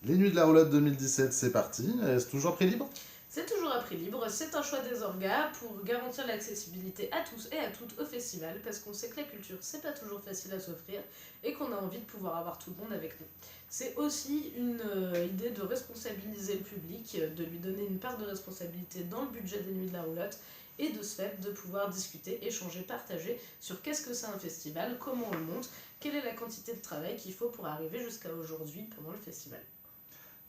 Les Nuits de la Roulotte 2017, c'est parti. Est-ce toujours prix libre? C'est toujours à prix libre, c'est un choix des orgas pour garantir l'accessibilité à tous et à toutes au festival, parce qu'on sait que la culture, c'est pas toujours facile à s'offrir et qu'on a envie de pouvoir avoir tout le monde avec nous. C'est aussi une idée de responsabiliser le public, de lui donner une part de responsabilité dans le budget des Nuits de la Roulotte et de ce fait de pouvoir discuter, échanger, partager sur qu'est-ce que c'est un festival, comment on le monte, quelle est la quantité de travail qu'il faut pour arriver jusqu'à aujourd'hui pendant le festival.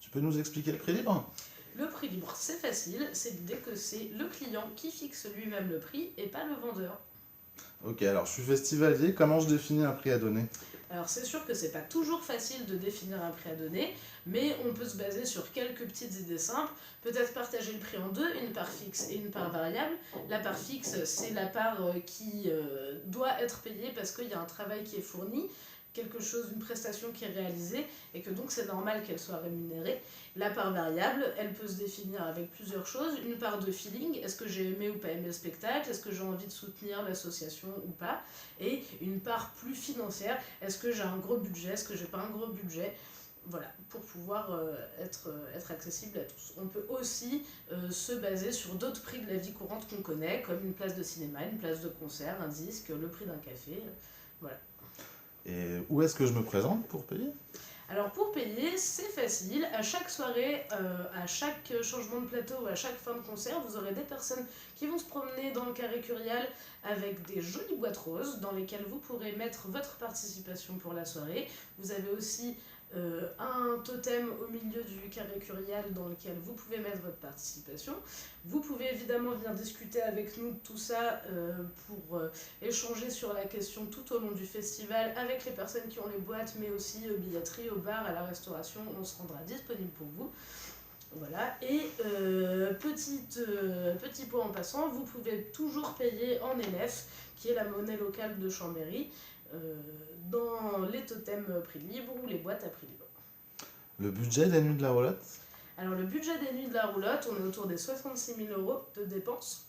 Tu peux nous expliquer le prix libre? Le prix libre, c'est facile, c'est l'idée que c'est le client qui fixe lui-même le prix et pas le vendeur. Ok, alors je suis festivalier, comment je définis un prix à donner? Alors c'est sûr que c'est pas toujours facile de définir un prix à donner, mais on peut se baser sur quelques petites idées simples. Peut-être partager le prix en deux, une part fixe et une part variable. La part fixe, c'est la part qui doit être payée parce qu'il y a un travail qui est fourni, quelque chose, une prestation qui est réalisée, et que donc c'est normal qu'elle soit rémunérée. La part variable, elle peut se définir avec plusieurs choses. Une part de feeling, est-ce que j'ai aimé ou pas aimé le spectacle, est-ce que j'ai envie de soutenir l'association ou pas, et une part plus financière, est-ce que j'ai un gros budget, est-ce que j'ai pas un gros budget. Voilà, pour pouvoir être accessible à tous. On peut aussi se baser sur d'autres prix de la vie courante qu'on connaît, comme une place de cinéma, une place de concert, un disque, le prix d'un café, voilà. Et où est-ce que je me présente pour payer? Alors pour payer, c'est facile. À chaque soirée, à chaque changement de plateau ou à chaque fin de concert, vous aurez des personnes qui vont se promener dans le carré curial avec des jolies boîtes roses dans lesquelles vous pourrez mettre votre participation pour la soirée. Vous avez aussi un totem au milieu du carré curial dans lequel vous pouvez mettre votre participation. Vous pouvez évidemment venir discuter avec nous de tout ça pour échanger sur la question tout au long du festival avec les personnes qui ont les boîtes, mais aussi aux billetteries, au bar, à la restauration. On se rendra disponible pour vous. Voilà, et petit point en passant, vous pouvez toujours payer en NF, qui est la monnaie locale de Chambéry, dans les totems prix libre ou les boîtes à prix libre. Le budget des Nuits de la Roulotte? Alors le budget des Nuits de la Roulotte, on est autour des 66 000 € de dépenses.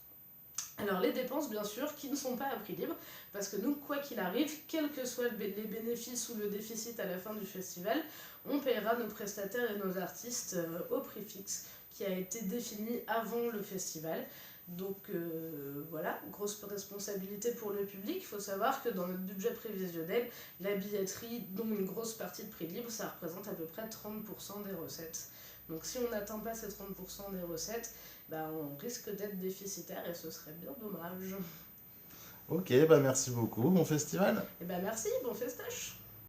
Alors les dépenses bien sûr qui ne sont pas à prix libre, parce que nous, quoi qu'il arrive, quels que soient les bénéfices ou le déficit à la fin du festival, on paiera nos prestataires et nos artistes au prix fixe qui a été défini avant le festival. Donc voilà, grosse responsabilité pour le public. Il faut savoir que dans notre budget prévisionnel, la billetterie, dont une grosse partie de prix libre, ça représente à peu près 30% des recettes. Donc si on n'atteint pas ces 30% des recettes, bah, on risque d'être déficitaire et ce serait bien dommage. Ok, bah merci beaucoup, bon festival. Et ben merci, bon festoche.